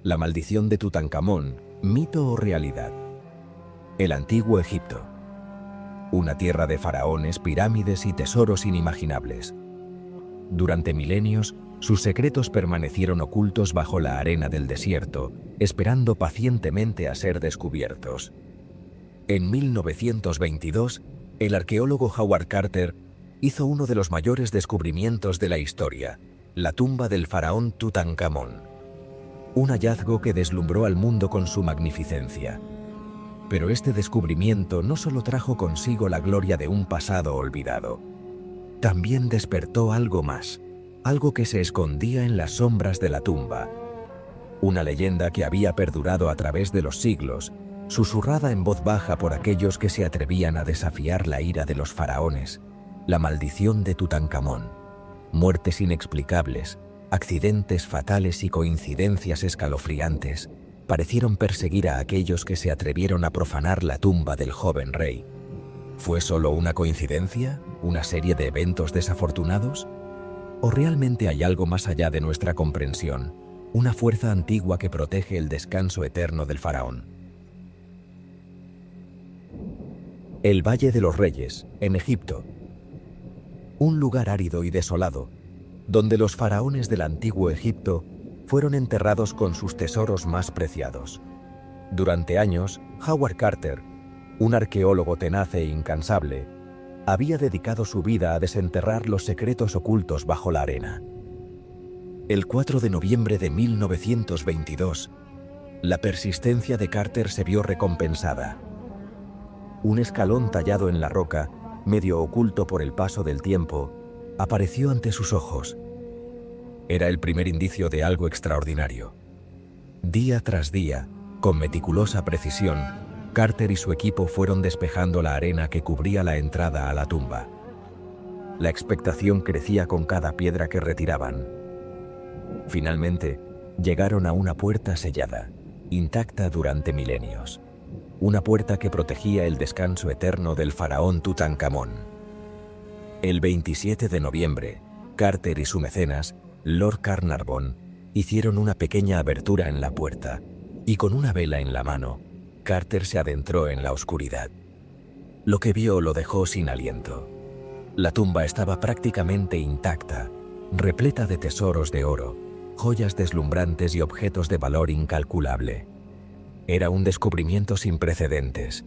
La maldición de Tutankamón, mito o realidad. El antiguo Egipto. Una tierra de faraones, pirámides y tesoros inimaginables. Durante milenios, sus secretos permanecieron ocultos bajo la arena del desierto, esperando pacientemente a ser descubiertos. En 1922, el arqueólogo Howard Carter hizo uno de los mayores descubrimientos de la historia, la tumba del faraón Tutankamón. Un hallazgo que deslumbró al mundo con su magnificencia. Pero este descubrimiento no solo trajo consigo la gloria de un pasado olvidado, también despertó algo más, algo que se escondía en las sombras de la tumba. Una leyenda que había perdurado a través de los siglos, susurrada en voz baja por aquellos que se atrevían a desafiar la ira de los faraones, la maldición de Tutankamón. Muertes inexplicables, accidentes fatales y coincidencias escalofriantes parecieron perseguir a aquellos que se atrevieron a profanar la tumba del joven rey. ¿Fue solo una coincidencia? ¿Una serie de eventos desafortunados? ¿O realmente hay algo más allá de nuestra comprensión? Una fuerza antigua que protege el descanso eterno del faraón. El Valle de los Reyes, en Egipto. Un lugar árido y desolado, donde los faraones del antiguo Egipto fueron enterrados con sus tesoros más preciados. Durante años, Howard Carter, un arqueólogo tenaz e incansable, había dedicado su vida a desenterrar los secretos ocultos bajo la arena. El 4 de noviembre de 1922, la persistencia de Carter se vio recompensada. Un escalón tallado en la roca, medio oculto por el paso del tiempo, apareció ante sus ojos. Era el primer indicio de algo extraordinario. Día tras día, con meticulosa precisión, Carter y su equipo fueron despejando la arena que cubría la entrada a la tumba. La expectación crecía con cada piedra que retiraban. Finalmente, llegaron a una puerta sellada, intacta durante milenios. Una puerta que protegía el descanso eterno del faraón Tutankamón. El 27 de noviembre, Carter y su mecenas, Lord Carnarvon, hicieron una pequeña abertura en la puerta, y con una vela en la mano, Carter se adentró en la oscuridad. Lo que vio lo dejó sin aliento. La tumba estaba prácticamente intacta, repleta de tesoros de oro, joyas deslumbrantes y objetos de valor incalculable. Era un descubrimiento sin precedentes,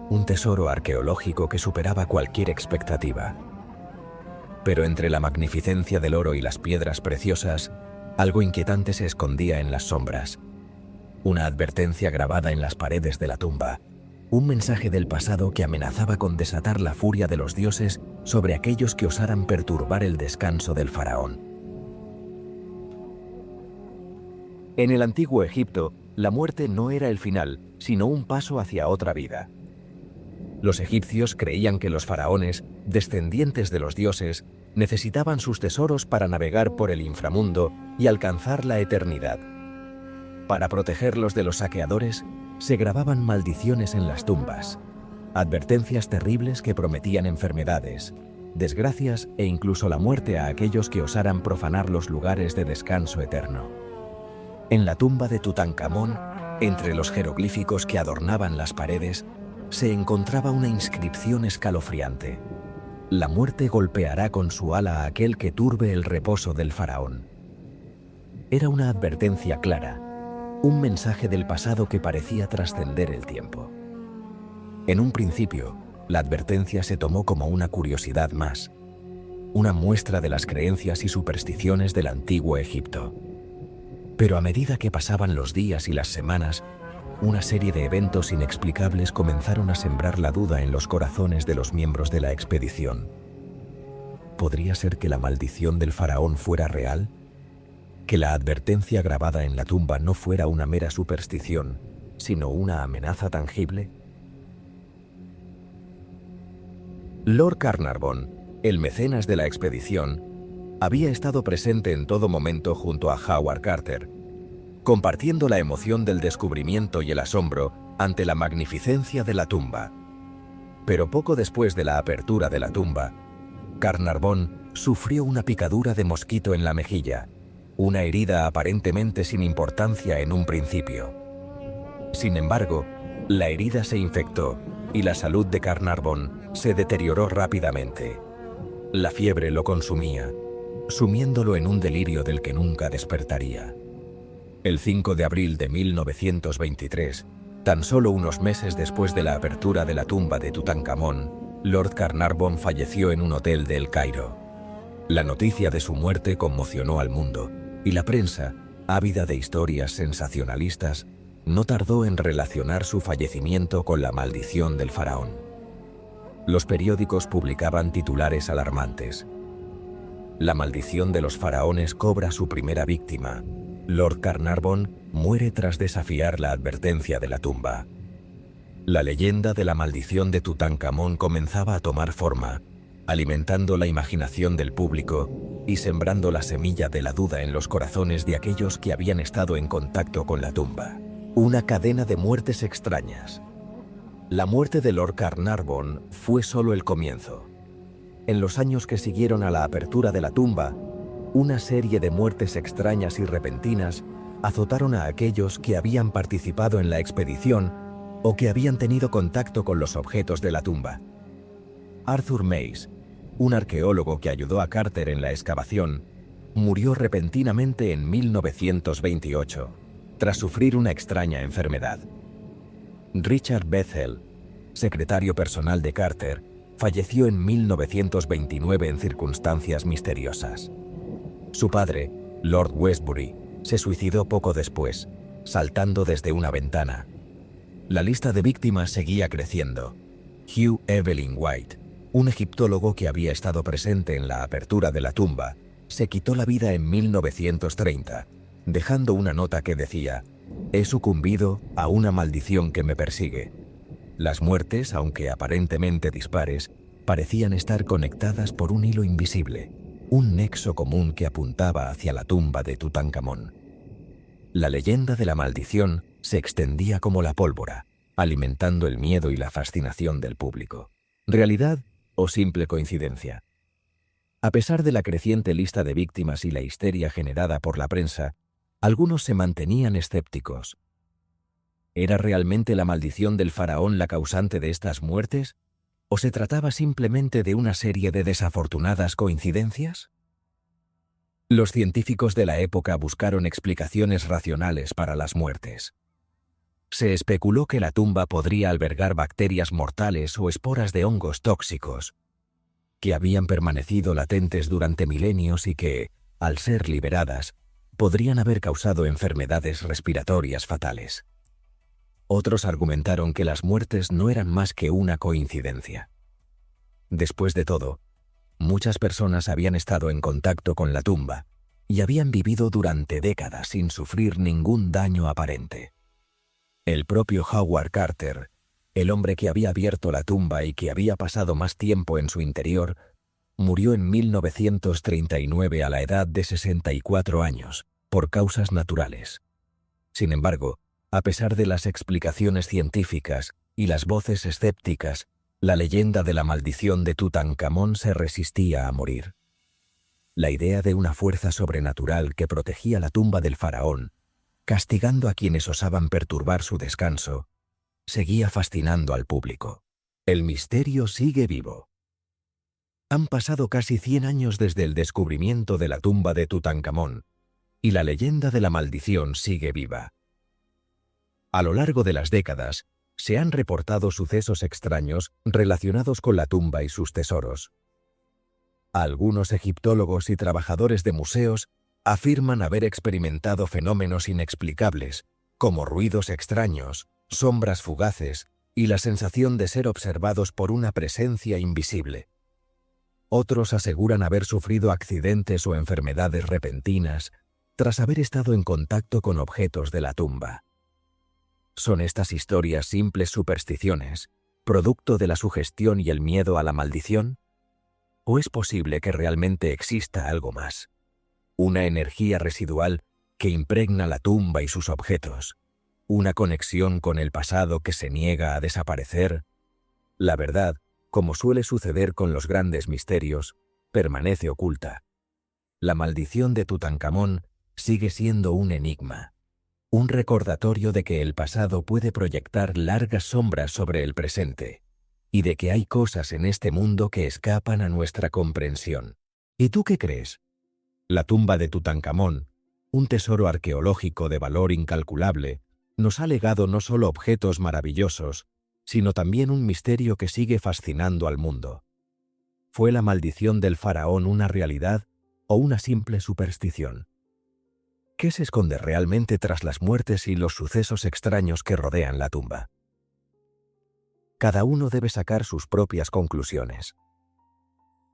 un tesoro arqueológico que superaba cualquier expectativa. Pero entre la magnificencia del oro y las piedras preciosas, algo inquietante se escondía en las sombras. Una advertencia grabada en las paredes de la tumba, un mensaje del pasado que amenazaba con desatar la furia de los dioses sobre aquellos que osaran perturbar el descanso del faraón. En el antiguo Egipto, la muerte no era el final, sino un paso hacia otra vida. Los egipcios creían que los faraones, descendientes de los dioses, necesitaban sus tesoros para navegar por el inframundo y alcanzar la eternidad. Para protegerlos de los saqueadores, se grababan maldiciones en las tumbas, advertencias terribles que prometían enfermedades, desgracias e incluso la muerte a aquellos que osaran profanar los lugares de descanso eterno. En la tumba de Tutankamón, entre los jeroglíficos que adornaban las paredes, se encontraba una inscripción escalofriante. La muerte golpeará con su ala a aquel que turbe el reposo del faraón. Era una advertencia clara, un mensaje del pasado que parecía trascender el tiempo. En un principio, la advertencia se tomó como una curiosidad más, una muestra de las creencias y supersticiones del antiguo Egipto. Pero a medida que pasaban los días y las semanas, una serie de eventos inexplicables comenzaron a sembrar la duda en los corazones de los miembros de la expedición. ¿Podría ser que la maldición del faraón fuera real? ¿Que la advertencia grabada en la tumba no fuera una mera superstición, sino una amenaza tangible? Lord Carnarvon, el mecenas de la expedición, había estado presente en todo momento junto a Howard Carter, compartiendo la emoción del descubrimiento y el asombro ante la magnificencia de la tumba. Pero poco después de la apertura de la tumba, Carnarvon sufrió una picadura de mosquito en la mejilla, una herida aparentemente sin importancia en un principio. Sin embargo, la herida se infectó y la salud de Carnarvon se deterioró rápidamente. La fiebre lo consumía, sumiéndolo en un delirio del que nunca despertaría. El 5 de abril de 1923, tan solo unos meses después de la apertura de la tumba de Tutankamón, Lord Carnarvon falleció en un hotel de El Cairo. La noticia de su muerte conmocionó al mundo, y la prensa, ávida de historias sensacionalistas, no tardó en relacionar su fallecimiento con la maldición del faraón. Los periódicos publicaban titulares alarmantes. La maldición de los faraones cobra su primera víctima. Lord Carnarvon muere tras desafiar la advertencia de la tumba. La leyenda de la maldición de Tutankamón comenzaba a tomar forma, alimentando la imaginación del público y sembrando la semilla de la duda en los corazones de aquellos que habían estado en contacto con la tumba. Una cadena de muertes extrañas. La muerte de Lord Carnarvon fue solo el comienzo. En los años que siguieron a la apertura de la tumba, una serie de muertes extrañas y repentinas azotaron a aquellos que habían participado en la expedición o que habían tenido contacto con los objetos de la tumba. Arthur Mace, un arqueólogo que ayudó a Carter en la excavación, murió repentinamente en 1928, tras sufrir una extraña enfermedad. Richard Bethel, secretario personal de Carter, falleció en 1929 en circunstancias misteriosas. Su padre, Lord Westbury, se suicidó poco después, saltando desde una ventana. La lista de víctimas seguía creciendo. Hugh Evelyn White, un egiptólogo que había estado presente en la apertura de la tumba, se quitó la vida en 1930, dejando una nota que decía: «He sucumbido a una maldición que me persigue». Las muertes, aunque aparentemente dispares, parecían estar conectadas por un hilo invisible, un nexo común que apuntaba hacia la tumba de Tutankamón. La leyenda de la maldición se extendía como la pólvora, alimentando el miedo y la fascinación del público. ¿Realidad o simple coincidencia? A pesar de la creciente lista de víctimas y la histeria generada por la prensa, algunos se mantenían escépticos. ¿Era realmente la maldición del faraón la causante de estas muertes? ¿O se trataba simplemente de una serie de desafortunadas coincidencias? Los científicos de la época buscaron explicaciones racionales para las muertes. Se especuló que la tumba podría albergar bacterias mortales o esporas de hongos tóxicos, que habían permanecido latentes durante milenios y que, al ser liberadas, podrían haber causado enfermedades respiratorias fatales. Otros argumentaron que las muertes no eran más que una coincidencia. Después de todo, muchas personas habían estado en contacto con la tumba y habían vivido durante décadas sin sufrir ningún daño aparente. El propio Howard Carter, el hombre que había abierto la tumba y que había pasado más tiempo en su interior, murió en 1939 a la edad de 64 años, por causas naturales. Sin embargo, a pesar de las explicaciones científicas y las voces escépticas, la leyenda de la maldición de Tutankamón se resistía a morir. La idea de una fuerza sobrenatural que protegía la tumba del faraón, castigando a quienes osaban perturbar su descanso, seguía fascinando al público. El misterio sigue vivo. Han pasado casi 100 años desde el descubrimiento de la tumba de Tutankamón, y la leyenda de la maldición sigue viva. A lo largo de las décadas, se han reportado sucesos extraños relacionados con la tumba y sus tesoros. Algunos egiptólogos y trabajadores de museos afirman haber experimentado fenómenos inexplicables, como ruidos extraños, sombras fugaces y la sensación de ser observados por una presencia invisible. Otros aseguran haber sufrido accidentes o enfermedades repentinas tras haber estado en contacto con objetos de la tumba. ¿Son estas historias simples supersticiones, producto de la sugestión y el miedo a la maldición? ¿O es posible que realmente exista algo más? Una energía residual que impregna la tumba y sus objetos. Una conexión con el pasado que se niega a desaparecer. La verdad, como suele suceder con los grandes misterios, permanece oculta. La maldición de Tutankamón sigue siendo un enigma, un recordatorio de que el pasado puede proyectar largas sombras sobre el presente, y de que hay cosas en este mundo que escapan a nuestra comprensión. ¿Y tú qué crees? La tumba de Tutankamón, un tesoro arqueológico de valor incalculable, nos ha legado no solo objetos maravillosos, sino también un misterio que sigue fascinando al mundo. ¿Fue la maldición del faraón una realidad o una simple superstición? ¿Qué se esconde realmente tras las muertes y los sucesos extraños que rodean la tumba? Cada uno debe sacar sus propias conclusiones.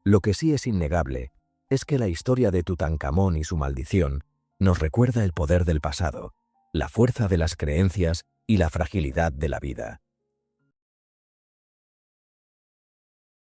Lo que sí es innegable es que la historia de Tutankamón y su maldición nos recuerda el poder del pasado, la fuerza de las creencias y la fragilidad de la vida.